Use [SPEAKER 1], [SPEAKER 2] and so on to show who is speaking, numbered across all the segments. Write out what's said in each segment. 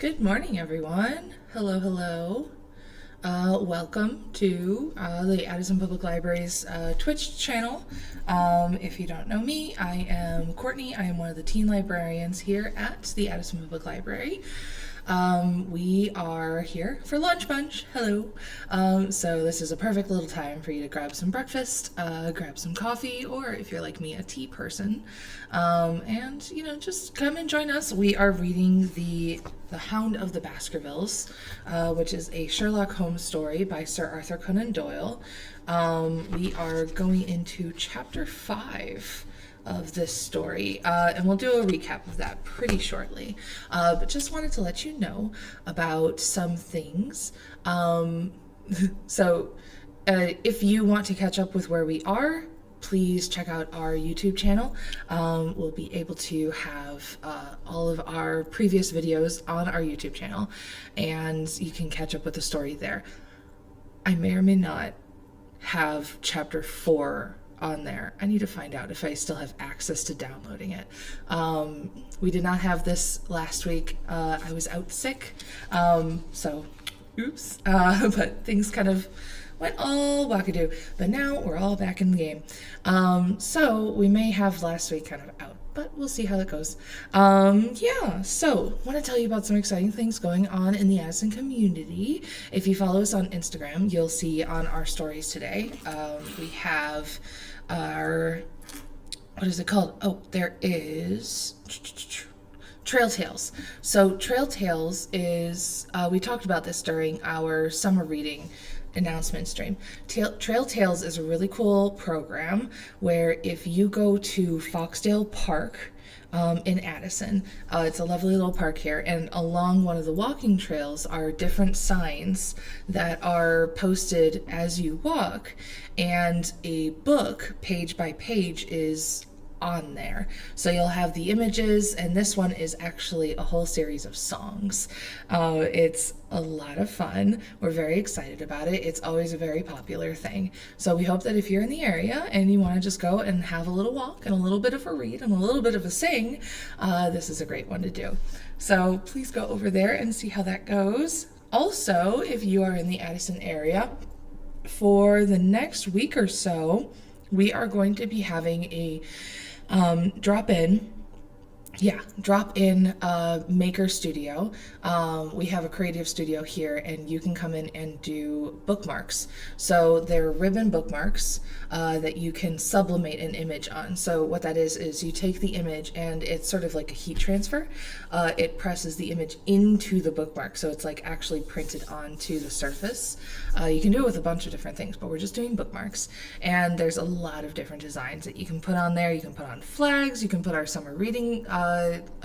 [SPEAKER 1] Good morning, everyone. Hello, hello. Welcome to the Addison Public Library's Twitch channel. If you don't know me, I am Courtney. I am one of the teen librarians here at the Addison Public Library. We are here for lunch bunch. Hello. So this is a perfect little time for you to grab some breakfast, grab some coffee, or if you're like me, a tea person. And just come and join us. We are reading the Hound of the Baskervilles, which is a Sherlock Holmes story by Sir Arthur Conan Doyle. We are going into chapter 5 of this story, and we'll do a recap of that pretty shortly. But just wanted to let you know about some things. So if you want to catch up with where we are, please check out our YouTube channel. We'll be able to have all of our previous videos on our YouTube channel, and you can catch up with the story there. I may or may not have chapter 4 on there. I need to find out if I still have access to downloading it. We did not have this last week. I was out sick, so oops. But things kind of went all wackadoo. But now we're all back in the game. So we may have last week kind of out, but we'll see how that goes. So I want to tell you about some exciting things going on in the Addison community. If you follow us on Instagram, you'll see on our stories today, we have our, what is it called? Oh, there is Trail Tales. So Trail Tales is, we talked about this during our summer reading announcement stream. Trail Tales is a really cool program where if you go to Foxdale Park in Addison, it's a lovely little park here, and along one of the walking trails are different signs that are posted as you walk, and a book page by page is on there. So you'll have the images, and this one is actually a whole series of songs. It's a lot of fun. We're very excited about it. It's always a very popular thing. So we hope that if you're in the area and you want to just go and have a little walk and a little bit of a read and a little bit of a sing, this is a great one to do. So please go over there and see how that goes. Also, if you are in the Addison area, for the next week or so, we are going to be having a drop-in maker studio. We have a creative studio here, and you can come in and do bookmarks. So they're ribbon bookmarks that you can sublimate an image on. So what that is you take the image, and it's sort of like a heat transfer. It presses the image into the bookmark, so it's like actually printed onto the surface. You can do it with a bunch of different things, but we're just doing bookmarks. And there's a lot of different designs that you can put on there. You can put on flags, you can put our summer reading,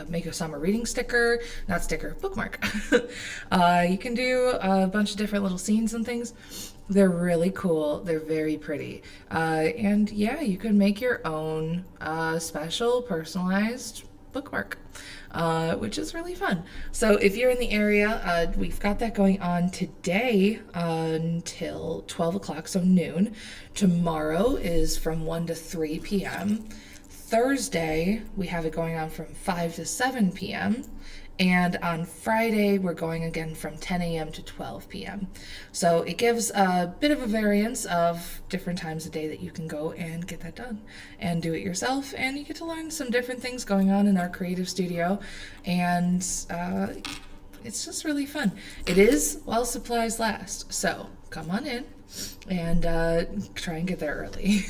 [SPEAKER 1] make a summer reading sticker, not sticker, bookmark. You can do a bunch of different little scenes and things. They're really cool. They're very pretty. And yeah, you can make your own special personalized bookmark, which is really fun. So if you're in the area, we've got that going on today until 12 o'clock, so noon. Tomorrow is from 1 to 3 p.m. Thursday, we have it going on from 5 to 7 p.m. And on Friday, we're going again from 10 a.m. to 12 p.m. So it gives a bit of a variance of different times of day that you can go and get that done and do it yourself. And you get to learn some different things going on in our creative studio. And it's just really fun. It is while supplies last. So come on in and try and get there early.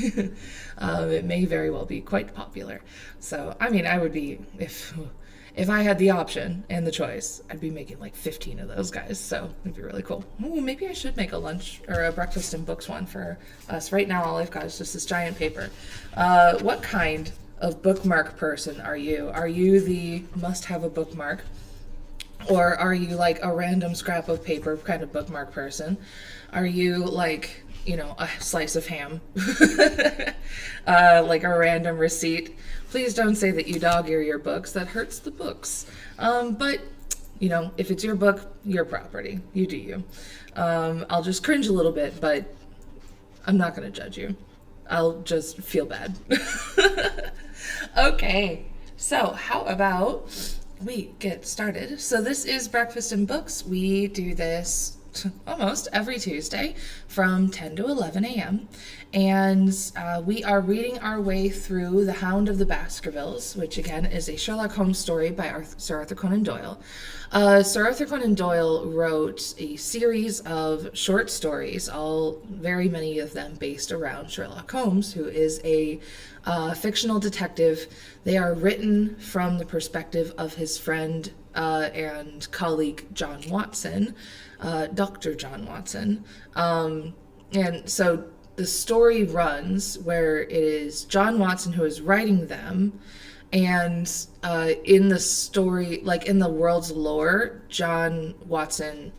[SPEAKER 1] It may very well be quite popular. So, I mean, I would be, if I had the option and the choice, I'd be making like 15 of those guys. So it'd be really cool. Ooh, maybe I should make a lunch or a breakfast and books one for us. Right now, all I've got is just this giant paper. What kind of bookmark person are you? Are you the must have a bookmark? Or are you like a random scrap of paper kind of bookmark person? Are you like, a slice of ham? Like a random receipt? Please don't say that you dog-ear your books. That hurts the books. But, if it's your book, your property. You do you. I'll just cringe a little bit, but I'm not going to judge you. I'll just feel bad. Okay. So how about we get started. So this is Breakfast and Books. We do this almost every Tuesday from 10 to 11 a.m. And we are reading our way through The Hound of the Baskervilles, which again is a Sherlock Holmes story by Sir Arthur Conan Doyle. Sir Arthur Conan Doyle wrote a series of short stories, very many of them based around Sherlock Holmes, who is a fictional detective. They are written from the perspective of his friend and colleague John Watson, Dr. John Watson. And so the story runs where it is John Watson who is writing them, and in the story, like in the world's lore, John Watson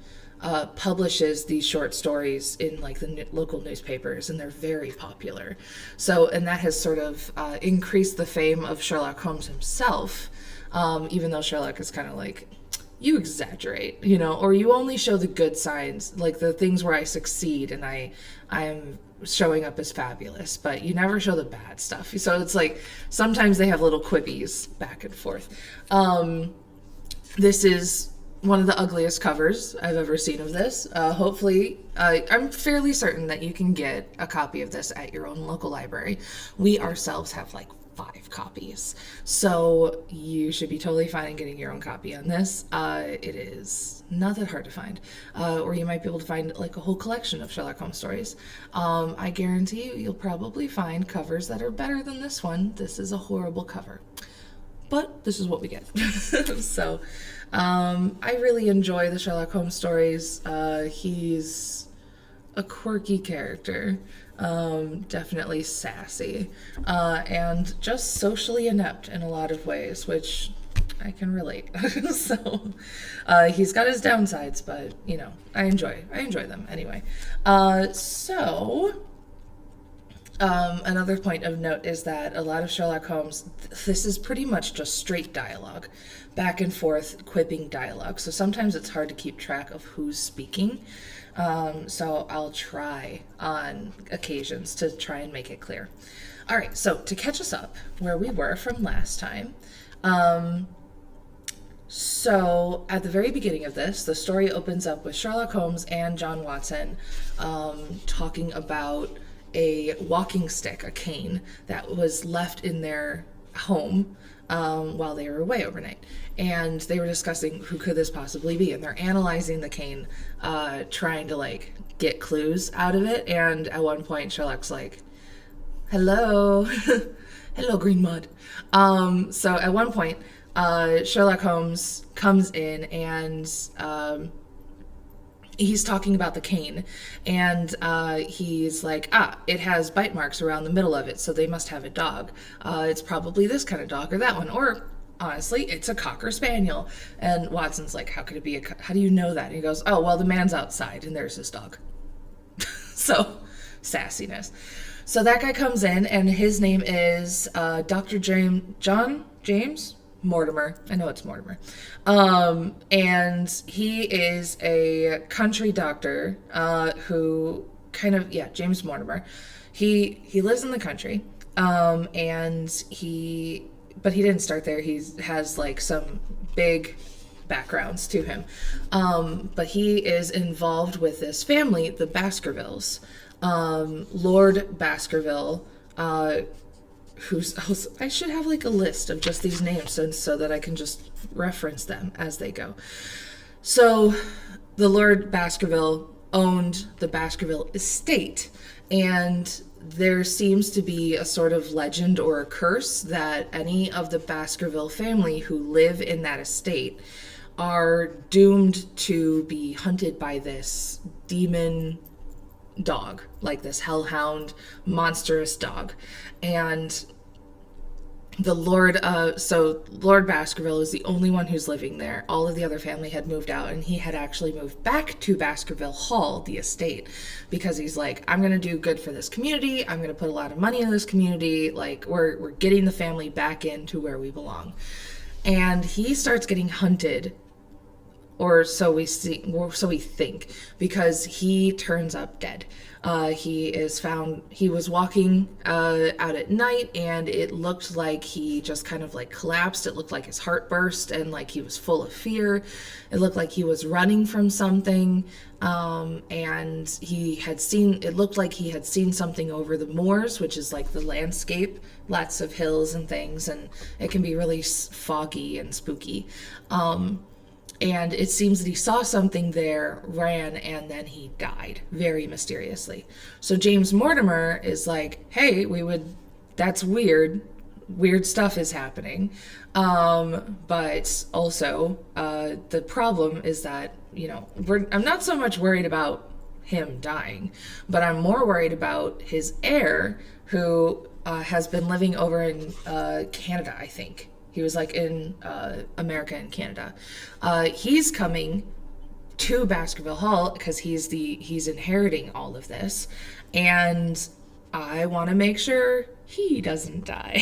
[SPEAKER 1] publishes these short stories in like the local newspapers, and they're very popular. So, and that has sort of increased the fame of Sherlock Holmes himself, even though Sherlock is kind of like, you exaggerate, or you only show the good signs, like the things where I succeed and I'm showing up as fabulous, but you never show the bad stuff. So it's like sometimes they have little quibbies back and forth. This is one of the ugliest covers I've ever seen of this. Hopefully, I'm fairly certain that you can get a copy of this at your own local library. We ourselves have like 5 copies, so you should be totally fine in getting your own copy on this. It is not that hard to find, or you might be able to find like a whole collection of Sherlock Holmes stories. I guarantee you'll probably find covers that are better than this one. This is a horrible cover, but this is what we get. So I really enjoy the Sherlock Holmes stories. He's a quirky character, definitely sassy, and just socially inept in a lot of ways, which I can relate. So he's got his downsides, but I enjoy them anyway. Another point of note is that a lot of Sherlock Holmes, this is pretty much just straight dialogue, back and forth, quipping dialogue. So sometimes it's hard to keep track of who's speaking. So I'll try on occasions to try and make it clear. All right, so to catch us up where we were from last time, so at the very beginning of this, the story opens up with Sherlock Holmes and John Watson talking about a walking stick, a cane, that was left in their home while they were away overnight. And they were discussing who could this possibly be, and they're analyzing the cane, trying to like get clues out of it. And at one point Sherlock's like, hello. Hello, green mud. So at one point Sherlock Holmes comes in and he's talking about the cane, and he's like, it has bite marks around the middle of it, so they must have a dog. It's probably this kind of dog or that one, or honestly, it's a Cocker Spaniel. And Watson's like, how could it be how do you know that? And he goes, oh, well, the man's outside and there's his dog. So, sassiness. So that guy comes in, and his name is Dr. John James Mortimer. I know it's Mortimer. And he is a country doctor who James Mortimer. He lives in the country, but he didn't start there. He has like some big backgrounds to him. But he is involved with this family, the Baskervilles. Lord Baskerville, I should have like a list of just these names so that I can just reference them as they go. So the Lord Baskerville owned the Baskerville estate, and there seems to be a sort of legend or a curse that any of the Baskerville family who live in that estate are doomed to be hunted by this demon dog, like this hellhound, monstrous dog. And the Lord Baskerville is the only one who's living there. All of the other family had moved out, and he had actually moved back to Baskerville Hall, the estate, because he's like, I'm going to do good for this community. I'm going to put a lot of money in this community. Like, we're getting the family back into where we belong. And he starts getting hunted or so we see, or so we think, because he turns up dead. He is found, he was walking out at night, and it looked like he just kind of like collapsed. It looked like his heart burst, and like he was full of fear. It looked like he was running from something, and it looked like he had seen something over the moors, which is like the landscape, lots of hills and things, and it can be really foggy and spooky. And it seems that he saw something there, ran, and then he died very mysteriously. So James Mortimer is like, hey, that's weird. Weird stuff is happening. But also, the problem is that, I'm not so much worried about him dying, but I'm more worried about his heir, who has been living over in Canada, I think. He was like in America and Canada. He's coming to Baskerville Hall because he's inheriting all of this, and I want to make sure he doesn't die.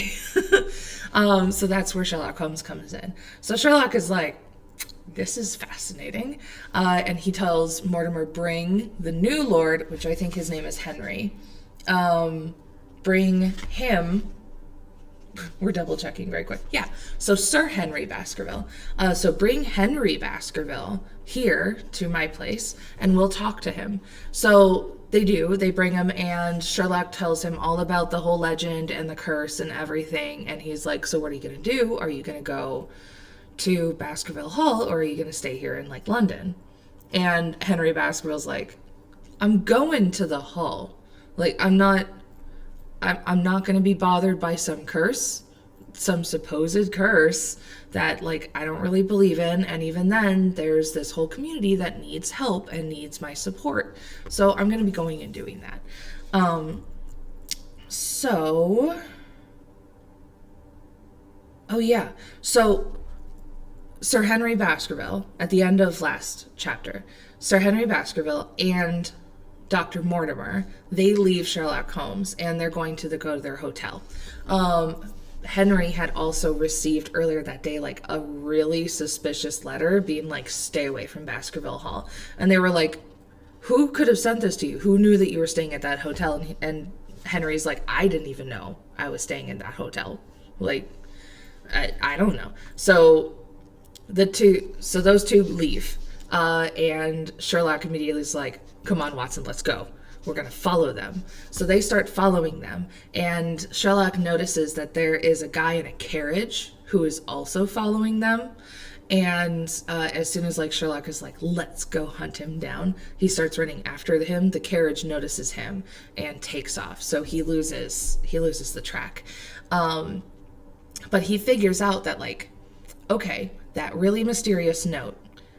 [SPEAKER 1] So that's where Sherlock Holmes comes in. So Sherlock is like, this is fascinating, and he tells Mortimer, bring the new lord, which I think his name is Henry. Bring him. We're double checking very quick. Yeah. So Sir Henry Baskerville. So bring Henry Baskerville here to my place and we'll talk to him. So they do. They bring him, and Sherlock tells him all about the whole legend and the curse and everything. And he's like, so what are you going to do? Are you going to go to Baskerville Hall, or are you going to stay here in like London? And Henry Baskerville's like, I'm going to the Hall. Like, I'm not going to be bothered by some supposed curse that, like, I don't really believe in. And even then, there's this whole community that needs help and needs my support. So I'm going to be going and doing that. So Sir Henry Baskerville, at the end of last chapter, Sir Henry Baskerville and Dr. Mortimer, they leave Sherlock Holmes, and they're going to go to their hotel. Henry had also received earlier that day like a really suspicious letter being like, stay away from Baskerville Hall. And they were like, who could have sent this to you? Who knew that you were staying at that hotel? And Henry's like, I didn't even know I was staying in that hotel. Like, I don't know. So those two leave. And Sherlock immediately is like, come on, Watson, let's go. We're going to follow them. So they start following them. And Sherlock notices that there is a guy in a carriage who is also following them. And as soon as Sherlock is like, let's go hunt him down, he starts running after him. The carriage notices him and takes off. So he loses the track. But he figures out that okay, that really mysterious note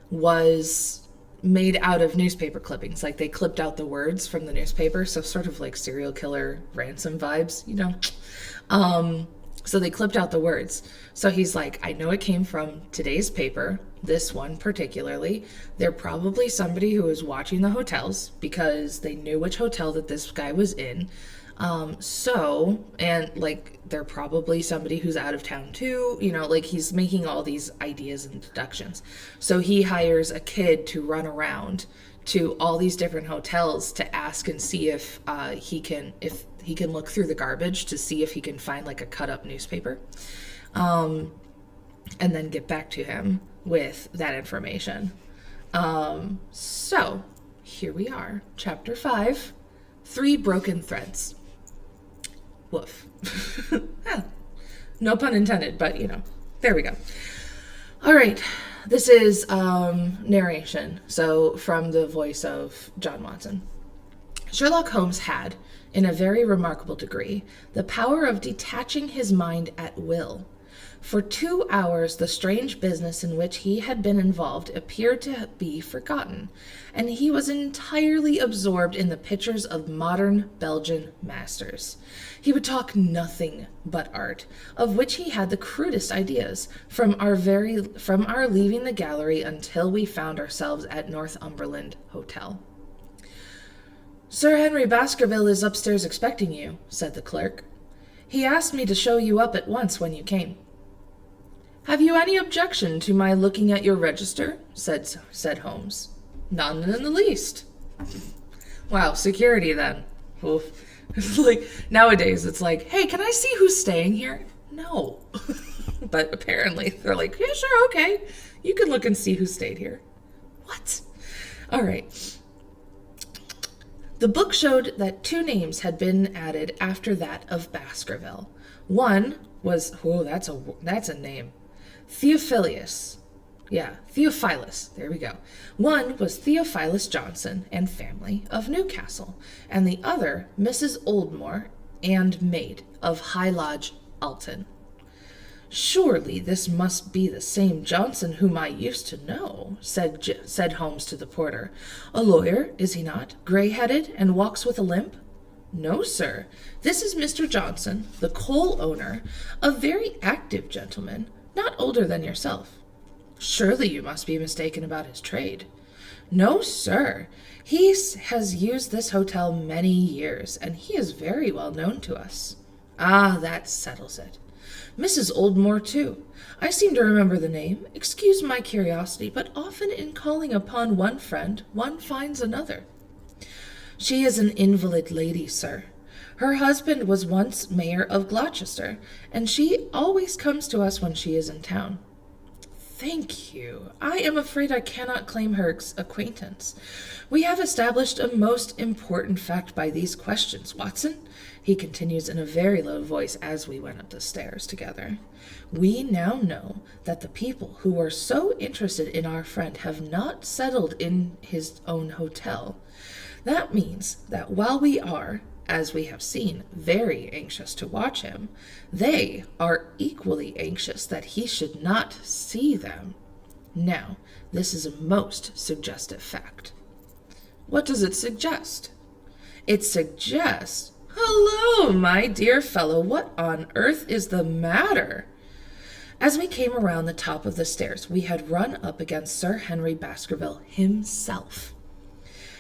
[SPEAKER 1] was made out of newspaper clippings. Like, they clipped out the words from the newspaper, so sort of like serial killer ransom vibes, so they clipped out the words. So he's like, I know it came from today's paper, this one particularly. They're probably somebody who was watching the hotels because they knew which hotel that this guy was in. They're probably somebody who's out of town too, he's making all these ideas and deductions. So he hires a kid to run around to all these different hotels to ask and see if he can look through the garbage to see if he can find a cut up newspaper, and then get back to him with that information. So here we are, chapter 5, 3 broken threads. Woof. No pun intended, but there we go. All right, this is narration, so from the voice of John Watson. Sherlock Holmes had, in a very remarkable degree, the power of detaching his mind at will. For 2 hours, the strange business in which he had been involved appeared to be forgotten, and he was entirely absorbed in the pictures of modern Belgian masters. He would talk nothing but art, of which he had the crudest ideas, from our leaving the gallery until we found ourselves at Northumberland Hotel. Sir Henry Baskerville is upstairs expecting you, said the clerk. He asked me to show you up at once when you came. Have you any objection to my looking at your register? said Holmes. None in the least. Wow, security then. Oof. Like nowadays it's like, hey, can I see who's staying here? No. But apparently they're like, yeah, sure, okay. You can look and see who stayed here. What? All right. The book showed that 2 names had been added after that of Baskerville. One was, that's a name. Theophilus. Yeah, Theophilus. There we go. One was Theophilus Johnson and family of Newcastle, and the other Mrs. Oldmore and maid of High Lodge, Alton. Surely this must be the same Johnson whom I used to know, said Holmes to the porter. A lawyer, is he not, grey-headed, and walks with a limp? No, sir. This is Mr. Johnson, the coal owner, a very active gentleman, not older than yourself. Surely you must be mistaken about his trade. No, sir. He has used this hotel many years, and he is very well known to us. Ah, that settles it. Mrs. Oldmore, too. I seem to remember the name. Excuse my curiosity, but often in calling upon one friend, one finds another. She is an invalid lady, sir. Her husband was once mayor of Gloucester, and she always comes to us when she is in town. Thank you. I am afraid I cannot claim her acquaintance. We have established a most important fact by these questions, Watson, he continues in a very low voice as we went up the stairs together. We now know that the people who were so interested in our friend have not settled in his own hotel. That means that while we are, as we have seen, very anxious to watch him, they are equally anxious that he should not see them. Now, this is a most suggestive fact. What does it suggest? It suggests, hello, my dear fellow, what on earth is the matter? As we came around the top of the stairs, we had run up against Sir Henry Baskerville himself.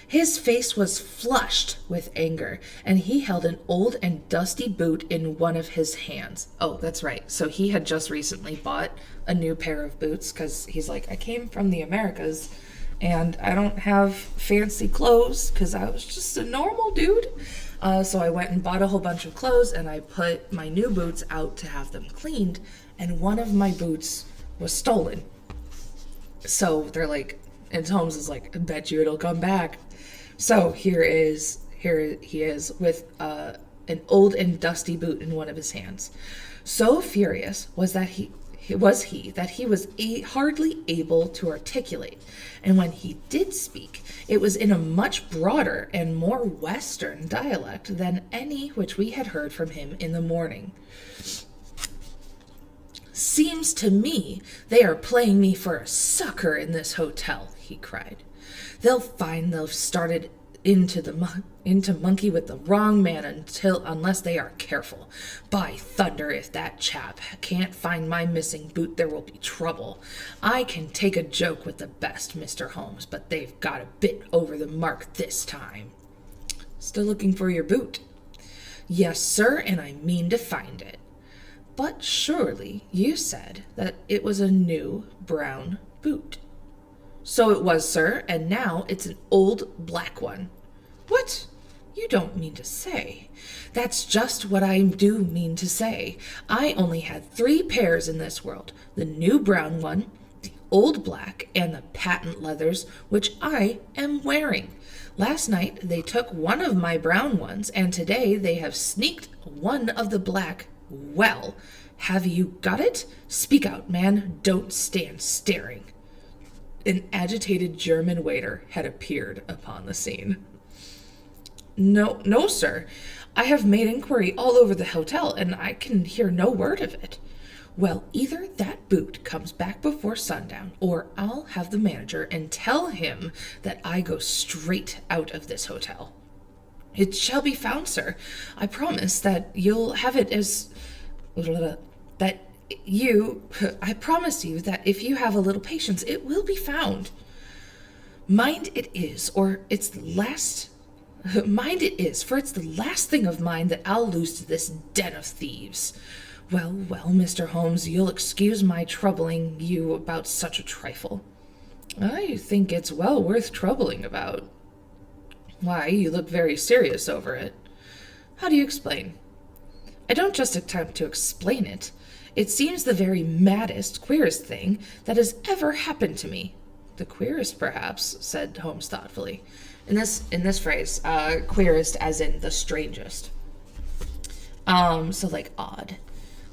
[SPEAKER 1] His face was flushed with anger, and he held an old and dusty boot in one of his hands. Oh, that's right. So he had just recently bought a new pair of boots because he's like, I came from the Americas and I don't have fancy clothes because I was just a normal dude. So I went and bought a whole bunch of clothes, and I put my new boots out to have them cleaned, and one of my boots was stolen. So they're like, and Holmes is like, I bet you it'll come back. So here he is with an old and dusty boot in one of his hands. So furious was he was hardly able to articulate, and when he did speak, it was in a much broader and more Western dialect than any which we had heard from him in the morning. Seems to me they are playing me for a sucker in this hotel, he cried. They'll find they've started into monkey with the wrong man unless they are careful. By thunder, if that chap can't find my missing boot, there will be trouble. I can take a joke with the best, Mr. Holmes, but they've got a bit over the mark this time. Still looking for your boot? Yes, sir, and I mean to find it. But surely you said that it was a new brown boot. So it was, sir, and now it's an old black one. What? You don't mean to say. That's just what I do mean to say. I only had 3 pairs in this world, the new brown one, the old black, and the patent leathers, which I am wearing. Last night they took one of my brown ones, and today they have sneaked one of the black. Well, have you got it? Speak out, man. Don't stand staring. An agitated German waiter had appeared upon the scene. No, sir. I have made inquiry all over the hotel, and I can hear no word of it. Well, either that boot comes back before sundown, or I'll have the manager and tell him that I go straight out of this hotel. It shall be found, sir. I promise that you'll have it as... I promise you that if you have a little patience, it will be found. Mind it is, for it's the last thing of mine that I'll lose to this den of thieves. Well, Mr. Holmes, you'll excuse my troubling you about such a trifle. I think it's well worth troubling about. Why, you look very serious over it. How do you explain? I don't just attempt to explain it. It seems the very maddest, queerest thing that has ever happened to me. The queerest, perhaps, said Holmes thoughtfully. In this phrase, queerest as in the strangest. So like odd.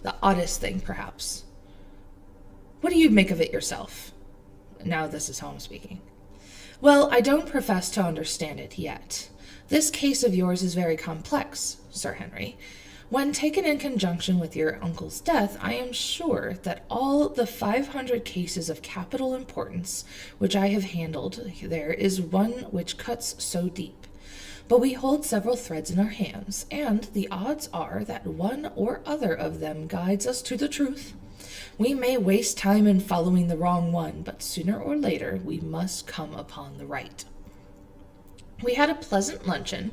[SPEAKER 1] The oddest thing, perhaps. What do you make of it yourself? Now this is Holmes speaking. Well, I don't profess to understand it yet. This case of yours is very complex, Sir Henry. When taken in conjunction with your uncle's death, I am sure that all the 500 cases of capital importance which I have handled, there is one which cuts so deep. But we hold several threads in our hands, and the odds are that one or other of them guides us to the truth. We may waste time in following the wrong one, but sooner or later we must come upon the right. We had a pleasant luncheon.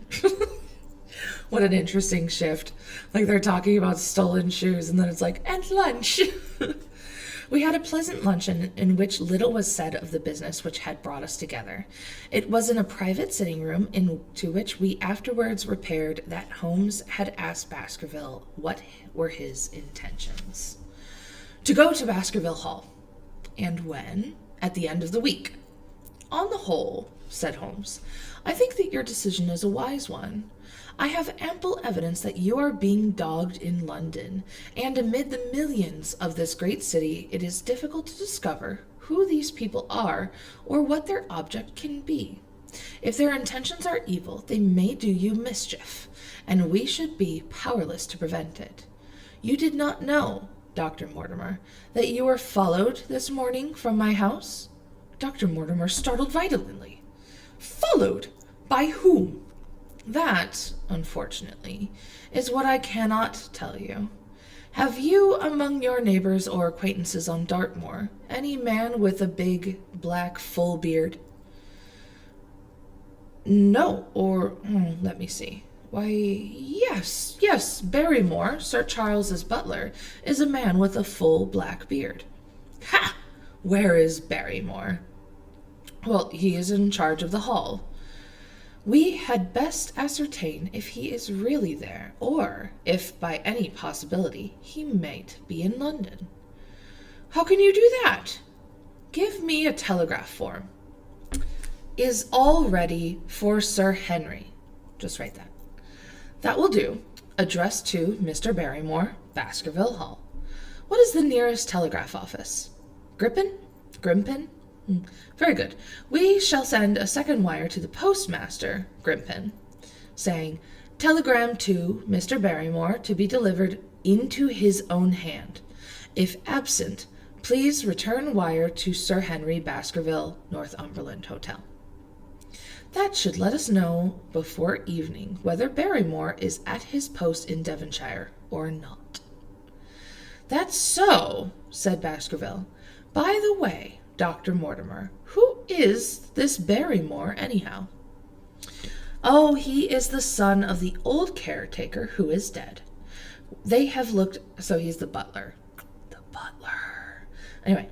[SPEAKER 1] What an interesting shift. Like they're talking about stolen shoes, and then it's like, and lunch. We had a pleasant luncheon in which little was said of the business which had brought us together. It was in a private sitting room to which we afterwards repaired that Holmes had asked Baskerville what were his intentions. To go to Baskerville Hall. And when? At the end of the week. On the whole, said Holmes, I think that your decision is a wise one. I have ample evidence that you are being dogged in London, and amid the millions of this great city it is difficult to discover who these people are or what their object can be. If their intentions are evil, they may do you mischief, and we should be powerless to prevent it. You did not know, Dr. Mortimer, that you were followed this morning from my house? Dr. Mortimer startled violently. Followed? By whom? That, unfortunately, is what I cannot tell you. Have you, among your neighbors or acquaintances on Dartmoor, any man with a big, black, full beard? No, or, let me see. Why, yes, Barrymore, Sir Charles's butler, is a man with a full black beard. Ha! Where is Barrymore? Well, he is in charge of the hall. We had best ascertain if he is really there, or if, by any possibility, he might be in London. How can you do that? Give me a telegraph form. Is all ready for Sir Henry. Just write that. That will do. Addressed to Mr. Barrymore, Baskerville Hall. What is the nearest telegraph office? Grimpen? Very good. We shall send a second wire to the postmaster, Grimpen, saying, telegram to Mr. Barrymore to be delivered into his own hand. If absent, please return wire to Sir Henry, Baskerville, Northumberland Hotel. That should let us know before evening whether Barrymore is at his post in Devonshire or not. That's so, said Baskerville. By the way, Dr. Mortimer, who is this Barrymore, anyhow? Oh, he is the son of the old caretaker who is dead. They have looked, so he's the butler. Anyway,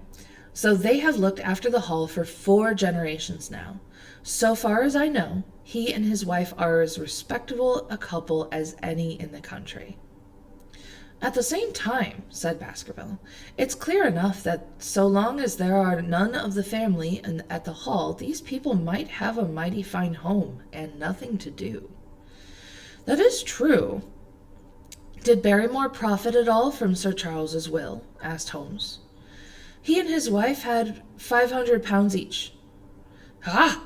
[SPEAKER 1] so they have looked after the hall for 4 generations now. So far as I know, he and his wife are as respectable a couple as any in the country. At the same time, said Baskerville, it's clear enough that so long as there are none of the family at the hall, these people might have a mighty fine home and nothing to do. That is true. Did Barrymore profit at all from Sir Charles's will? Asked Holmes. He and his wife had £500 each. Ah!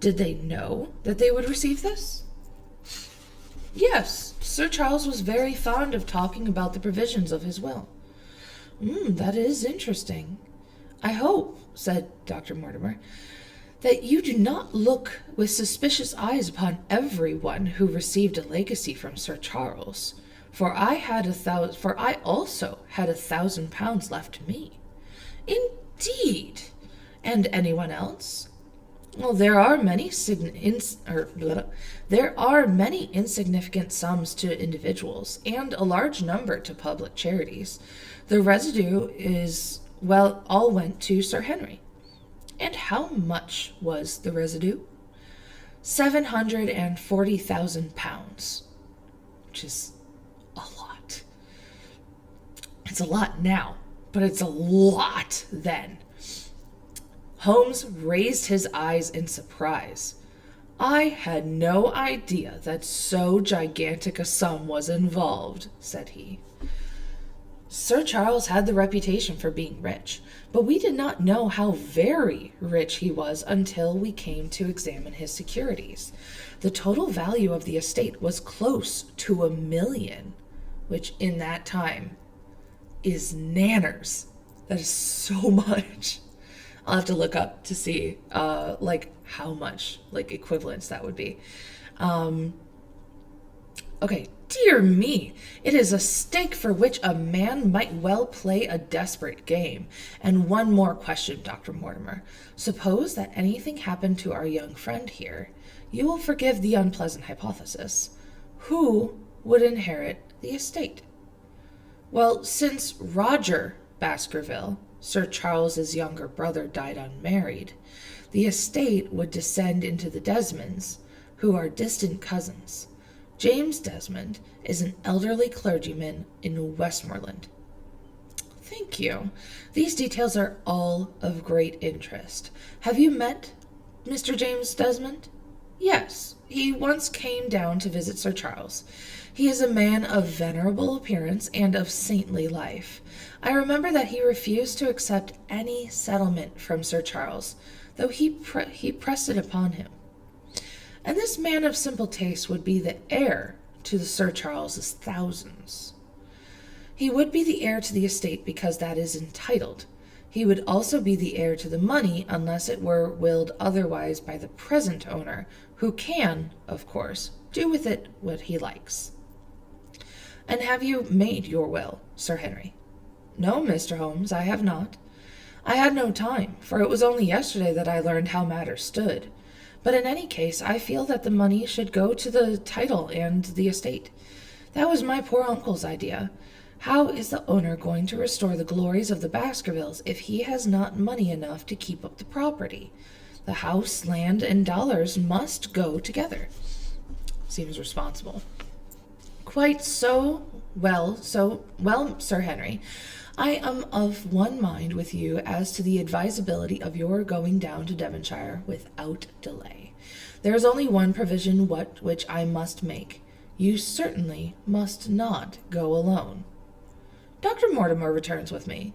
[SPEAKER 1] Did they know that they would receive this? Yes, Sir Charles was very fond of talking about the provisions of his will. That is interesting. I hope, said Dr. Mortimer, that you do not look with suspicious eyes upon everyone who received a legacy from Sir Charles, for I also had £1,000 left to me. Indeed! And anyone else? Well, there are many insignificant sums to individuals and a large number to public charities. The residue is, well, all went to Sir Henry. And how much was the residue? £740,000, which is a lot. It's a lot now, but it's a lot then. Holmes raised his eyes in surprise. I had no idea that so gigantic a sum was involved, said he. Sir Charles had the reputation for being rich, but we did not know how very rich he was until we came to examine his securities. The total value of the estate was close to £1 million, which in that time is nanners. That is so much. I'll have to look up to see how much equivalents that would be. Okay, dear me, it is a stake for which a man might well play a desperate game. And one more question, Dr. Mortimer. Suppose that anything happened to our young friend here. You will forgive the unpleasant hypothesis. Who would inherit the estate? Well, since Roger Baskerville, Sir Charles's younger brother, died unmarried, the estate would descend into the Desmonds, who are distant cousins. James Desmond is an elderly clergyman in Westmoreland. Thank you. These details are all of great interest. Have you met Mr. James Desmond? Yes, he once came down to visit Sir Charles. He is a man of venerable appearance and of saintly life. I remember that he refused to accept any settlement from Sir Charles, though he pressed it upon him. And this man of simple taste would be the heir to the Sir Charles's thousands. He would be the heir to the estate because that is entitled. He would also be the heir to the money unless it were willed otherwise by the present owner, who can, of course, do with it what he likes. And have you made your will, Sir Henry? No, Mr. Holmes, I have not. I had no time, for it was only yesterday that I learned how matters stood. But in any case, I feel that the money should go to the title and the estate. That was my poor uncle's idea. How is the owner going to restore the glories of the Baskervilles if he has not money enough to keep up the property? The house, land, and dollars must go together. Seems responsible. Quite so well, Sir Henry. I am of one mind with you as to the advisability of your going down to Devonshire without delay. There is only one provision which I must make. You certainly must not go alone. Dr. Mortimer returns with me.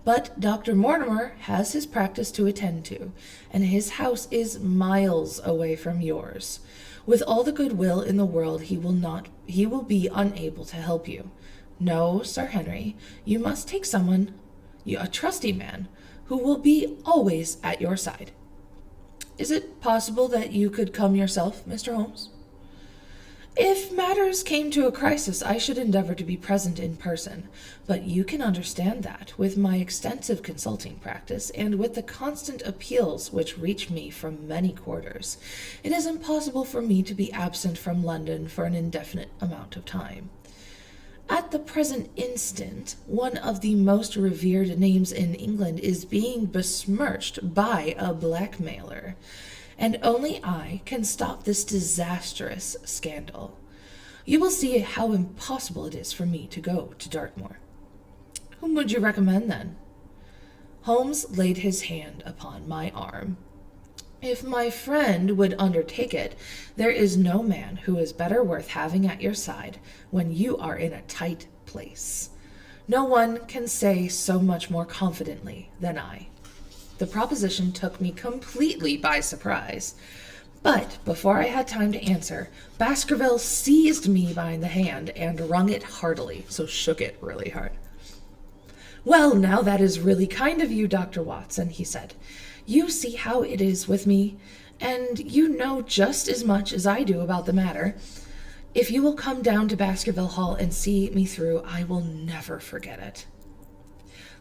[SPEAKER 1] But Dr. Mortimer has his practice to attend to, and his house is miles away from yours. With all the good will in the world, he will be unable to help you. No, Sir Henry, you must take someone, a trusty man, who will be always at your side. Is it possible that you could come yourself, Mr. Holmes? If matters came to a crisis, I should endeavor to be present in person, but you can understand that, with my extensive consulting practice, and with the constant appeals which reach me from many quarters, it is impossible for me to be absent from London for an indefinite amount of time. At the present instant, one of the most revered names in England is being besmirched by a blackmailer, and only I can stop this disastrous scandal. You will see how impossible it is for me to go to Dartmoor. Whom would you recommend, then? Holmes laid his hand upon my arm. If my friend would undertake it, there is no man who is better worth having at your side when you are in a tight place. No one can say so much more confidently than I. The proposition took me completely by surprise. But before I had time to answer, Baskerville seized me by the hand and wrung it heartily, so shook it really hard. Well, now that is really kind of you, Dr. Watson, he said. You see how it is with me, and you know just as much as I do about the matter. If you will come down to Baskerville Hall and see me through, I will never forget it.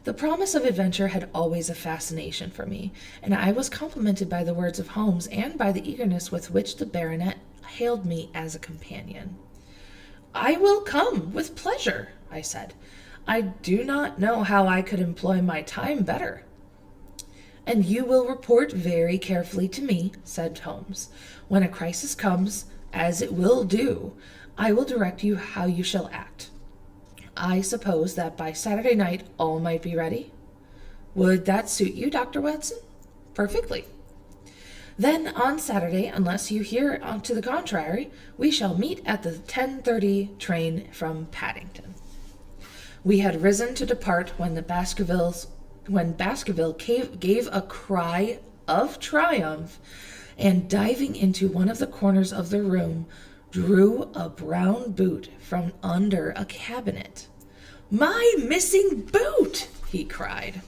[SPEAKER 1] The promise of adventure had always a fascination for me, and I was complimented by the words of Holmes and by the eagerness with which the baronet hailed me as a companion. "I will come with pleasure," I said. "I do not know how I could employ my time better." "And you will report very carefully to me," said Holmes. "When a crisis comes, as it will do, I will direct you how you shall act. I suppose that by Saturday night all might be ready? Would that suit you, Dr. Watson?" "Perfectly." "Then on Saturday, unless you hear to the contrary, we shall meet at the 10:30 train from Paddington." We had risen to depart when Baskerville gave a cry of triumph, and diving into one of the corners of the room, drew a brown boot from under a cabinet. "My missing boot!" he cried.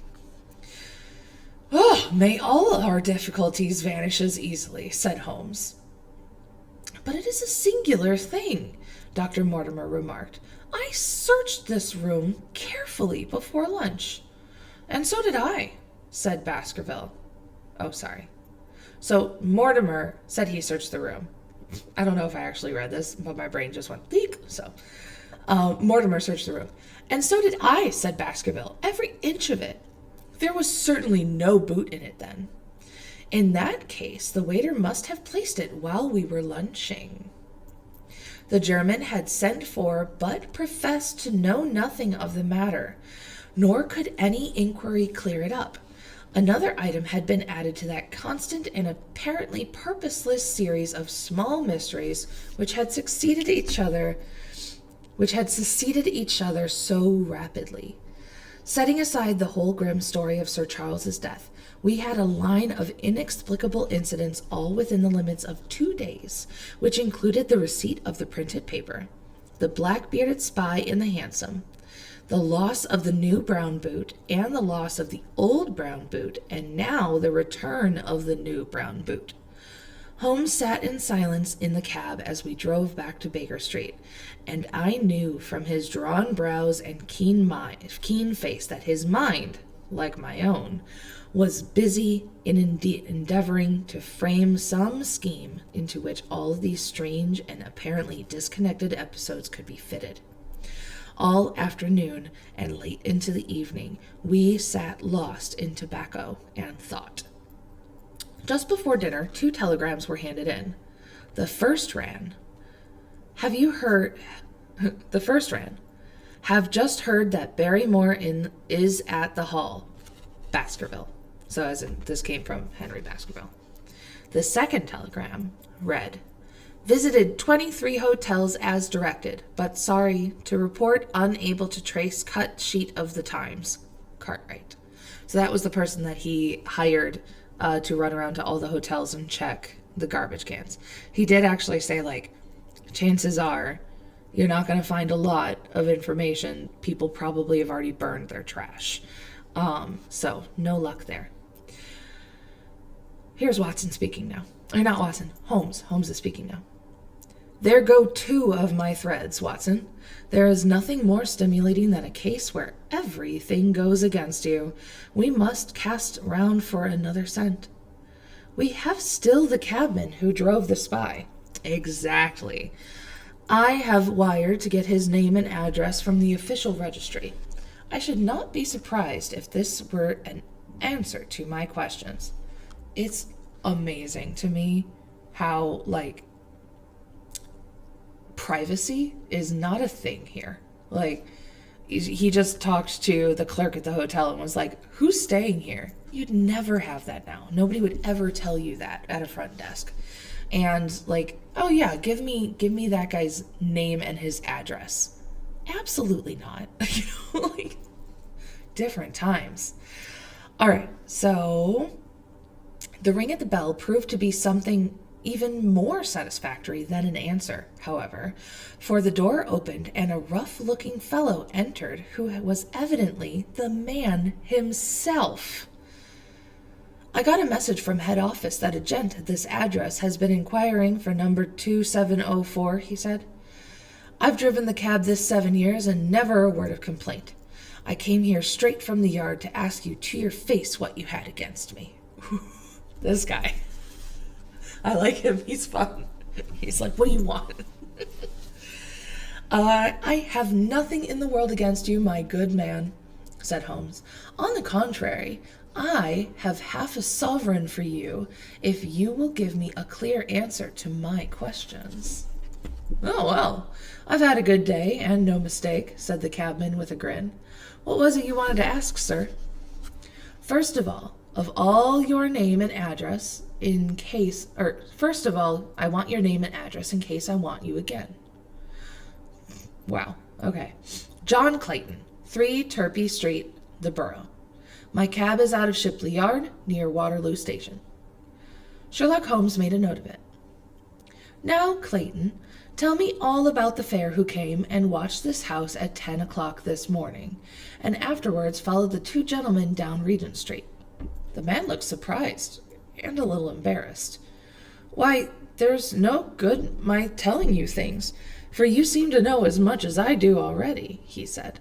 [SPEAKER 1] "Oh, may all our difficulties vanish as easily," said Holmes. "But it is a singular thing," Dr. Mortimer remarked. "I searched this room carefully before lunch." "And so did I," said Baskerville. Oh, sorry. So Mortimer said he searched the room. I don't know if I actually read this, but my brain just went leak. So Mortimer searched the room. "And so did I," said Baskerville. "Every inch of it. There was certainly no boot in it then." "In that case, the waiter must have placed it while we were lunching." The German had sent for, but professed to know nothing of the matter, nor could any inquiry clear it up. Another item had been added to that constant and apparently purposeless series of small mysteries which had succeeded each other so rapidly. Setting aside the whole grim story of Sir Charles's death, we had a line of inexplicable incidents all within the limits of 2 days, which included the receipt of the printed paper, the black-bearded spy in the hansom, the loss of the new brown boot, and the loss of the old brown boot, and now the return of the new brown boot. Holmes sat in silence in the cab as we drove back to Baker Street, and I knew from his drawn brows and keen face that his mind, like my own, was busy in endeavoring to frame some scheme into which all of these strange and apparently disconnected episodes could be fitted. All afternoon and late into the evening, we sat lost in tobacco and thought. Just before dinner, 2 telegrams were handed in. The first ran, "Have just heard that Barrymore is at the Hall. Baskerville." So as in, this came from Henry Baskerville. The second telegram read, "Visited 23 hotels as directed, but sorry to report unable to trace cut sheet of the Times. Cartwright." So that was the person that he hired to run around to all the hotels and check the garbage cans. He did actually say, like, chances are you're not going to find a lot of information. People probably have already burned their trash. So no luck there. Here's Watson speaking now. Or not Watson, Holmes. Holmes is speaking now. "There go 2 of my threads, Watson. There is nothing more stimulating than a case where everything goes against you. We must cast round for another scent. We have still the cabman who drove the spy." Exactly. "I have wired to get his name and address from the official registry. I should not be surprised if this were an answer to my questions." It's amazing to me how, like, privacy is not a thing here. Like, he just talked to the clerk at the hotel and was like, "Who's staying here?" You'd never have that now. Nobody would ever tell you that at a front desk. And like, "Oh yeah, give me that guy's name and his address." Absolutely not. Like, different times. All right, so the ring at the bell proved to be something even more satisfactory than an answer, however, for the door opened and a rough-looking fellow entered who was evidently the man himself. "I got a message from head office that a gent at this address has been inquiring for number 2704, he said. "I've driven the cab this 7 years and never a word of complaint. I came here straight from the yard to ask you to your face what you had against me. This guy. I like him. He's fun. He's like, what do you want? I have nothing in the world against you, my good man, said Holmes. On the contrary, I have half a sovereign for you if you will give me a clear answer to my questions. Oh, well, I've had a good day, and no mistake, said the cabman with a grin. What was it you wanted to ask, sir? First of all your name and address first of all, I want your name and address in case I want you again. Wow, okay. John Clayton, 3 Turpey Street, the Borough. My cab is out of Shipley Yard, near Waterloo Station. Sherlock Holmes made a note of it. Now, Clayton, tell me all about the fare who came and watched this house at 10 o'clock this morning, and afterwards followed the 2 gentlemen down Regent Street. The man looked surprised and a little embarrassed. Why, there's no good my telling you things, for you seem to know as much as I do already, he said.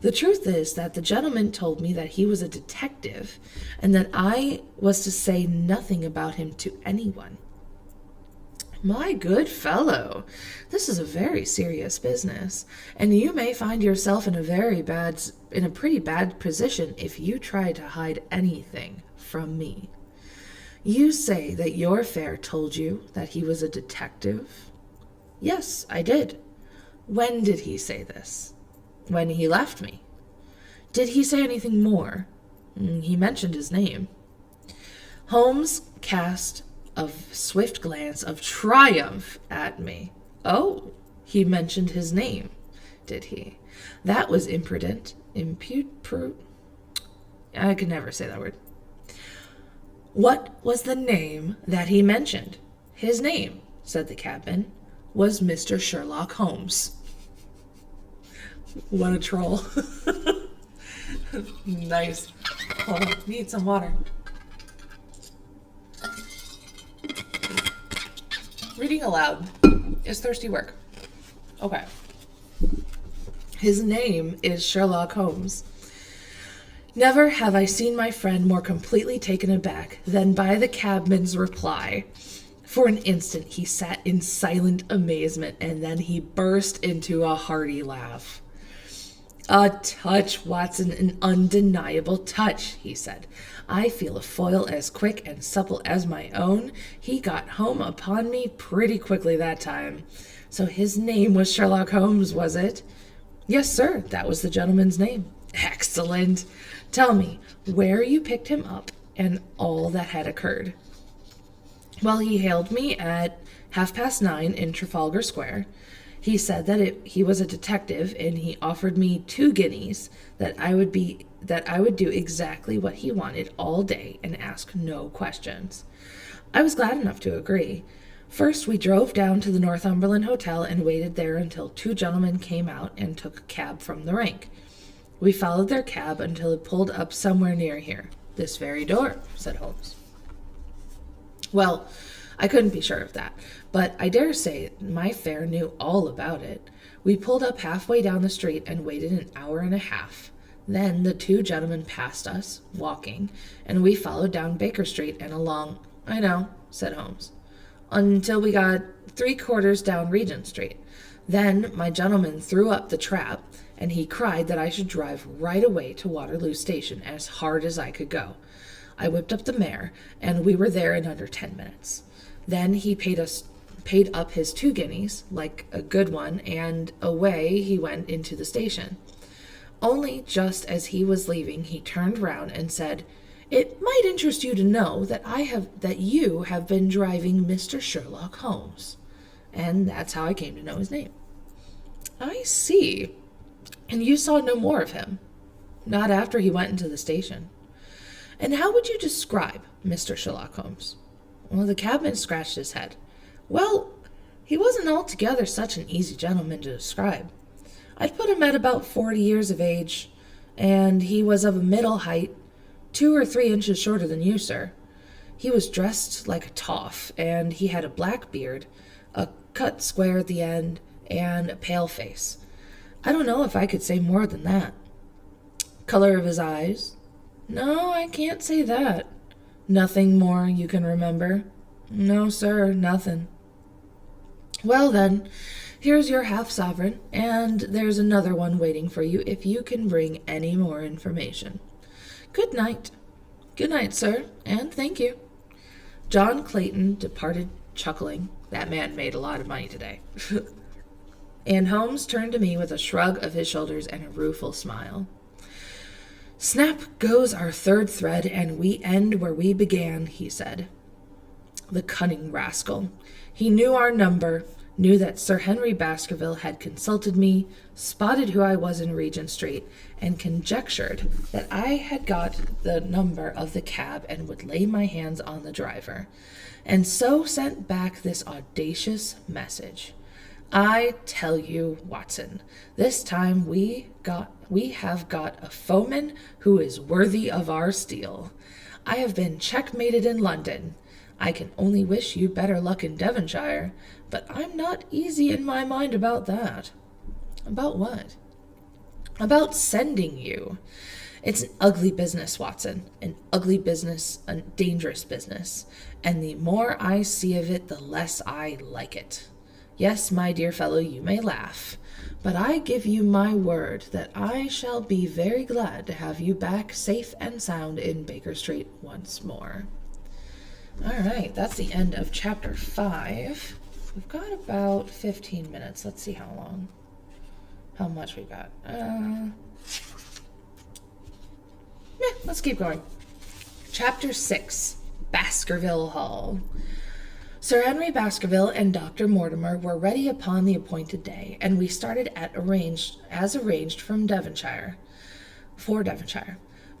[SPEAKER 1] The truth is that the gentleman told me that he was a detective, and that I was to say nothing about him to anyone. My good fellow, this is a very serious business, and you may find yourself in a pretty bad position if you try to hide anything from me. You say that your fare told you that he was a detective? Yes, I did. When did he say this? When he left me. Did he say anything more? He mentioned his name. Holmes cast a swift glance of triumph at me. Oh, he mentioned his name, did he? That was imprudent. I could never say that word. What was the name that he mentioned? His name, said the cabman, was Mr. Sherlock Holmes. What a troll. Nice. Oh, need some water. Reading aloud is thirsty work. Okay. His name is Sherlock Holmes. Never have I seen my friend more completely taken aback than by the cabman's reply. For an instant he sat in silent amazement, and then he burst into a hearty laugh. A touch, Watson, an undeniable touch, he said. I feel a foil as quick and supple as my own. He got home upon me pretty quickly that time. So his name was Sherlock Holmes, was it? Yes, sir, that was the gentleman's name. Excellent. Tell me where you picked him up and all that had occurred. Well, he hailed me at 9:30 in Trafalgar Square. He said that he was a detective, and he offered me 2 guineas that I would do exactly what he wanted all day and ask no questions. I was glad enough to agree. First, we drove down to the Northumberland Hotel and waited there until 2 gentlemen came out and took a cab from the rank. We followed their cab until it pulled up somewhere near here. This very door, said Holmes. Well, I couldn't be sure of that, but I dare say my fare knew all about it. We pulled up halfway down the street and waited an hour and a half. Then the 2 gentlemen passed us, walking, and we followed down Baker Street and along. I know, said Holmes, until we got 3/4 down Regent Street. Then my gentleman threw up the trap, and he cried that I should drive right away to Waterloo Station as hard as I could go. I whipped up the mare, and we were there in under 10 minutes. Then he paid up his 2 guineas, like a good one, and away he went into the station. Only just as he was leaving, he turned round and said, "It might interest you to know that you have been driving Mr. Sherlock Holmes." And that's how I came to know his name. I see. And you saw no more of him? Not after he went into the station. And how would you describe Mr. Sherlock Holmes? Well, the cabman scratched his head. Well, he wasn't altogether such an easy gentleman to describe. I'd put him at about 40 years of age, and he was of a middle height, 2 or 3 inches shorter than you, sir. He was dressed like a toff, and he had a black beard, a cut square at the end, and a pale face. I don't know if I could say more than that. Color of his eyes? No, I can't say that. Nothing more you can remember? No, sir, nothing. Well then, here's your half-sovereign, and there's another one waiting for you if you can bring any more information. Good night. Good night, sir, and thank you. John Clayton departed chuckling. That man made a lot of money today. And Holmes turned to me with a shrug of his shoulders and a rueful smile. Snap goes our third thread, and we end where we began, he said. The cunning rascal. He knew our number, knew that Sir Henry Baskerville had consulted me, spotted who I was in Regent Street, and conjectured that I had got the number of the cab and would lay my hands on the driver, and so sent back this audacious message. I tell you, Watson, this time we have got a foeman who is worthy of our steel. I have been checkmated in London. I can only wish you better luck in Devonshire, but I'm not easy in my mind about that. About what? About sending you. It's an ugly business, Watson. An ugly business, a dangerous business. And the more I see of it, the less I like it. Yes, my dear fellow, you may laugh, but I give you my word that I shall be very glad to have you back safe and sound in Baker Street once more. All right, that's the end of chapter 5. We've got about 15 minutes. Let's see how much we've got. Let's keep going. Chapter 6, Baskerville Hall. Sir Henry Baskerville and Dr. Mortimer were ready upon the appointed day, and we started as arranged for Devonshire.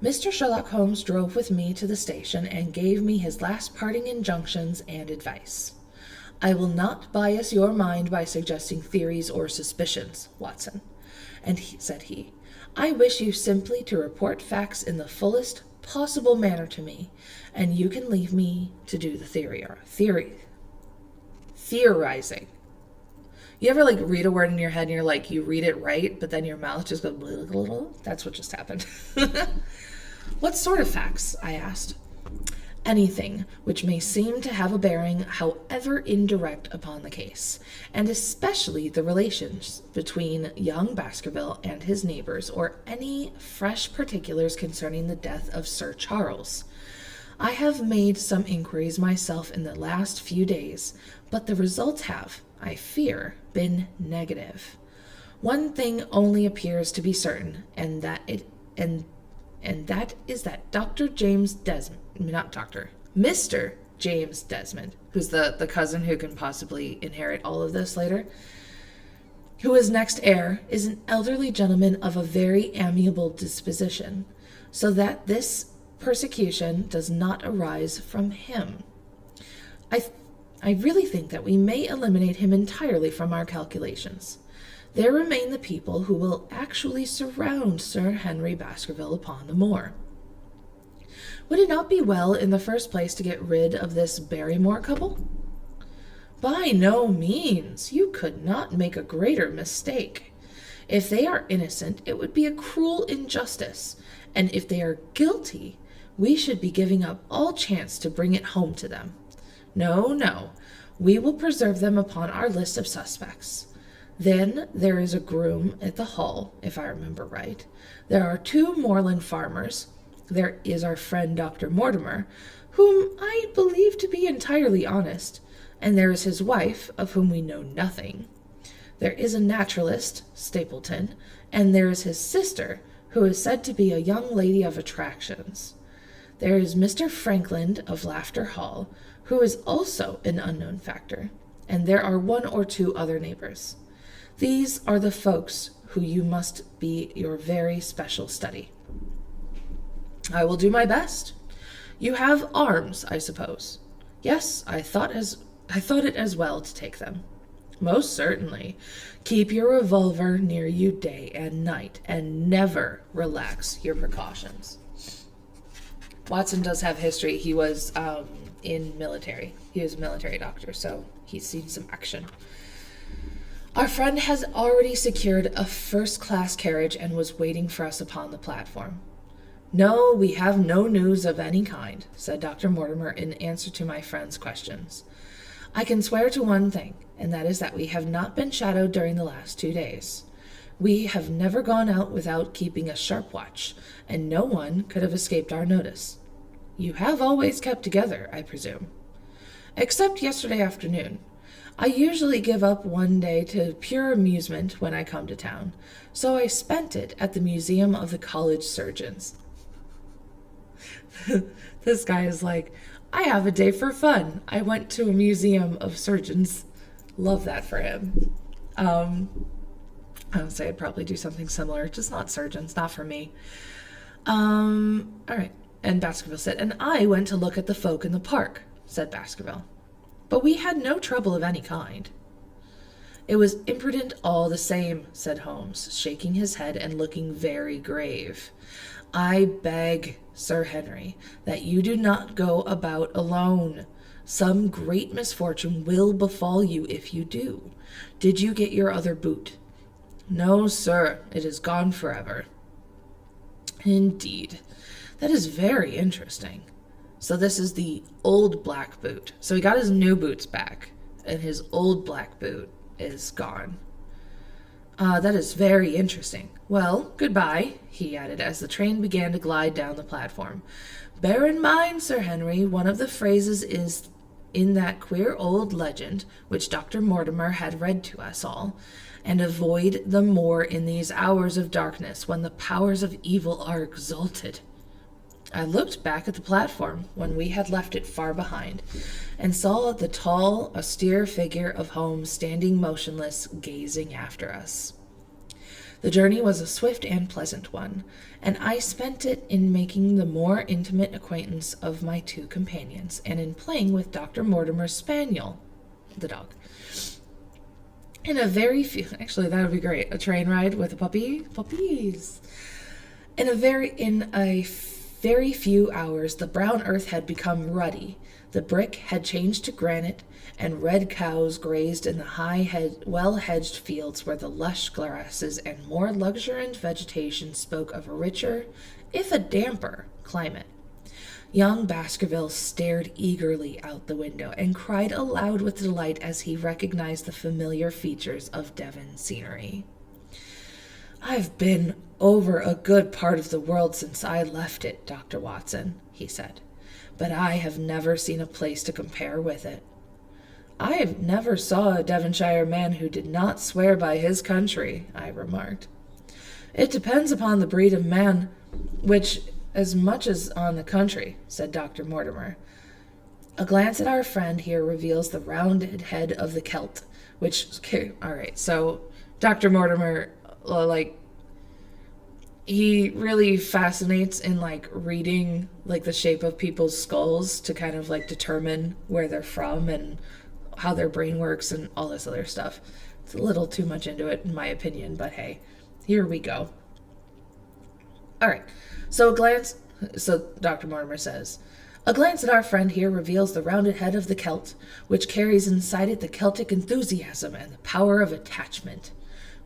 [SPEAKER 1] Mr. Sherlock Holmes drove with me to the station and gave me his last parting injunctions and advice. I will not bias your mind by suggesting theories or suspicions, Watson, said he. I wish you simply to report facts in the fullest possible manner to me, and you can leave me to do the theorizing. You ever read a word in your head and you read it right, but then your mouth just goes blah, blah, blah? That's what just happened. What sort of facts? I asked. Anything which may seem to have a bearing, however indirect, upon the case, and especially the relations between young Baskerville and his neighbors, or any fresh particulars concerning the death of Sir Charles. I have made some inquiries myself in the last few days, but the results have, I fear, been negative. One thing only appears to be certain, and that is that Mr. James Desmond, who's the cousin who can possibly inherit all of this later, who is next heir, is an elderly gentleman of a very amiable disposition, so that this persecution does not arise from him. I really think that we may eliminate him entirely from our calculations. There remain the people who will actually surround Sir Henry Baskerville upon the moor. Would it not be well, in the first place, to get rid of this Barrymore couple? By no means. You could not make a greater mistake. If they are innocent, it would be a cruel injustice, and if they are guilty, we should be giving up all chance to bring it home to them. No, we will preserve them upon our list of suspects. Then there is a groom at the Hall, if I remember right. There are 2 moorland farmers. There is our friend Dr. Mortimer, whom I believe to be entirely honest, and there is his wife, of whom we know nothing. There is a naturalist, Stapleton, and there is his sister, who is said to be a young lady of attractions. There is Mr. Frankland of Laughter Hall, who is also an unknown factor, and there are 1 or 2 other neighbors. These are the folks who you must be your very special study. I will do my best. You have arms, I suppose. Yes, I thought it as well to take them. Most certainly. Keep your revolver near you day and night, and never relax your precautions. Watson does have history. He was in military. He was a military doctor, so he's seen some action. Our friend has already secured a first-class carriage and was waiting for us upon the platform. No, we have no news of any kind, said Dr. Mortimer in answer to my friend's questions. I can swear to one thing, and that is that we have not been shadowed during the last 2 days. We have never gone out without keeping a sharp watch, and no one could have escaped our notice. You have always kept together, I presume. Except yesterday afternoon. I usually give up one day to pure amusement when I come to town, so I spent it at the Museum of the College Surgeons. This guy is like, I have a day for fun. I went to a museum of surgeons. Love that for him. I would say I'd probably do something similar, just not surgeons, not for me. All right. And Baskerville said, and I went to look at the folk in the park, said Baskerville. But we had no trouble of any kind. It was imprudent all the same, said Holmes, shaking his head and looking very grave. I beg, Sir Henry, that you do not go about alone. Some great misfortune will befall you if you do. Did you get your other boot? No, sir, it is gone forever. Indeed. That is very interesting. So this is the old black boot. So he got his new boots back, and his old black boot is gone. That is very interesting. Well, goodbye, he added as the train began to glide down the platform. Bear in mind, Sir Henry, one of the phrases is in that queer old legend which Dr. Mortimer had read to us all, and avoid the moor in these hours of darkness when the powers of evil are exalted. I looked back at the platform when we had left it far behind, and saw the tall, austere figure of Holmes standing motionless, gazing after us. The journey was a swift and pleasant one, and I spent it in making the more intimate acquaintance of my two companions, and in playing with Dr. Mortimer's spaniel, the dog. In a very few, actually that would be great, a train ride with a puppies. In a very few hours, the brown earth had become ruddy, the brick had changed to granite, and red cows grazed in the well-hedged fields where the lush grasses and more luxuriant vegetation spoke of a richer, if a damper, climate. Young Baskerville stared eagerly out the window and cried aloud with delight as he recognized the familiar features of Devon scenery. I've been over a good part of the world since I left it, Dr. Watson, he said, but I have never seen a place to compare with it. I have never saw a Devonshire man who did not swear by his country, I remarked. It depends upon the breed of man, which as much as on the country, said Dr. Mortimer. A glance at our friend here reveals the rounded head of the Celt, which, all right, so Dr. Mortimer, he really fascinates in, reading, the shape of people's skulls to kind of, determine where they're from and how their brain works and all this other stuff. It's a little too much into it, in my opinion, but hey, here we go. All right, so Dr. Mortimer says, a glance at our friend here reveals the rounded head of the Celt, which carries inside it the Celtic enthusiasm and the power of attachment.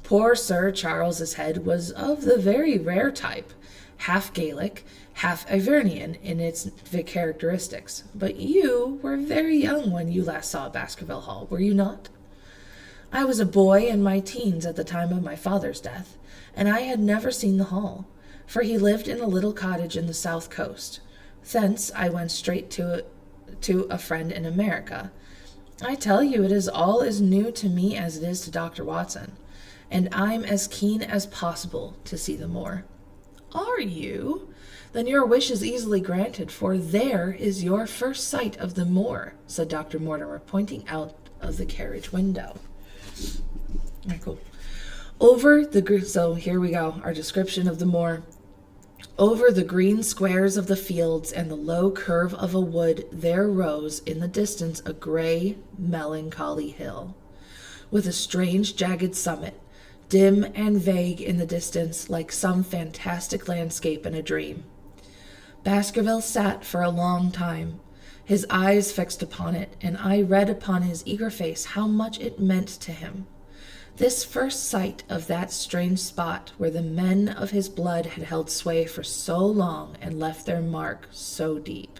[SPEAKER 1] Poor Sir Charles's head was of the very rare type, half Gaelic, half Ivernian in its characteristics. But you were very young when you last saw Baskerville Hall, were you not? I was a boy in my teens at the time of my father's death, and I had never seen the hall, for he lived in a little cottage in the south coast. Thence I went straight to a friend in America. I tell you, it is all as new to me as it is to Dr. Watson, and I'm as keen as possible to see the moor. Are you? Then your wish is easily granted, for there is your first sight of the moor, said Dr. Mortimer, pointing out of the carriage window. All right, cool. So here we go, our description of the moor. Over the green squares of the fields and the low curve of a wood there rose in the distance a gray, melancholy hill, with a strange jagged summit, dim and vague in the distance like some fantastic landscape in a dream. Baskerville sat for a long time, his eyes fixed upon it, and I read upon his eager face how much it meant to him. This first sight of that strange spot where the men of his blood had held sway for so long and left their mark so deep.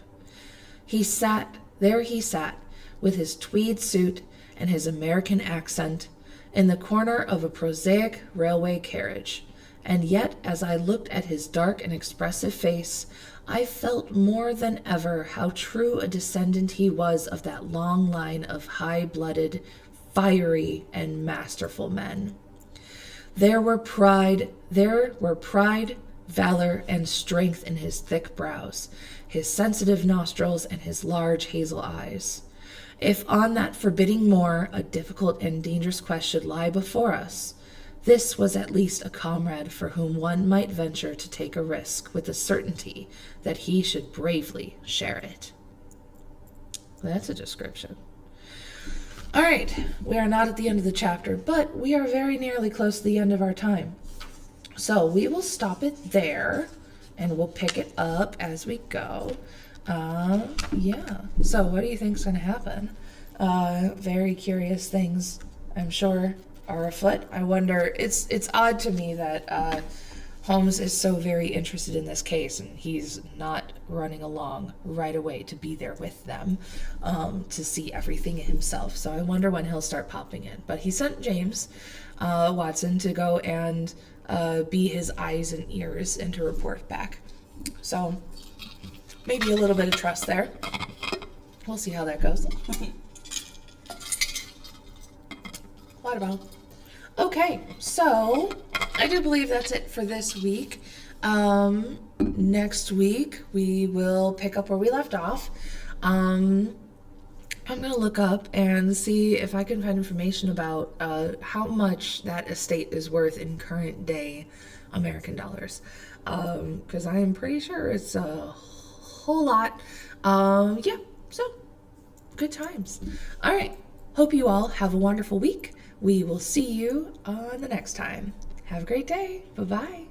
[SPEAKER 1] He sat, with his tweed suit and his American accent, in the corner of a prosaic railway carriage. And yet, as I looked at his dark and expressive face, I felt more than ever how true a descendant he was of that long line of high-blooded, fiery, and masterful men. There were pride, valor, and strength in his thick brows, his sensitive nostrils, and his large hazel eyes. If on that forbidding moor a difficult and dangerous quest should lie before us, this was at least a comrade for whom one might venture to take a risk with the certainty that he should bravely share it. Well, that's a description. All right, we are not at the end of the chapter, but we are very nearly close to the end of our time. So we will stop it there, and we'll pick it up as we go. Yeah. So what do you think is going to happen? Very curious things, I'm sure, are afoot. I wonder, it's odd to me that Holmes is so very interested in this case, and he's not running along right away to be there with them, to see everything himself. So I wonder when he'll start popping in. But he sent James Watson to go and be his eyes and ears and to report back. So maybe a little bit of trust there. We'll see how that goes. Water bottle. Okay, so I do believe that's it for this week. Next week we will pick up where we left off. I'm going to look up and see if I can find information about how much that estate is worth in current day American dollars. Because I am pretty sure it's a whole lot. Yeah, so good times. All right, hope you all have a wonderful week. We will see you on the next time. Have a great day. Bye-bye.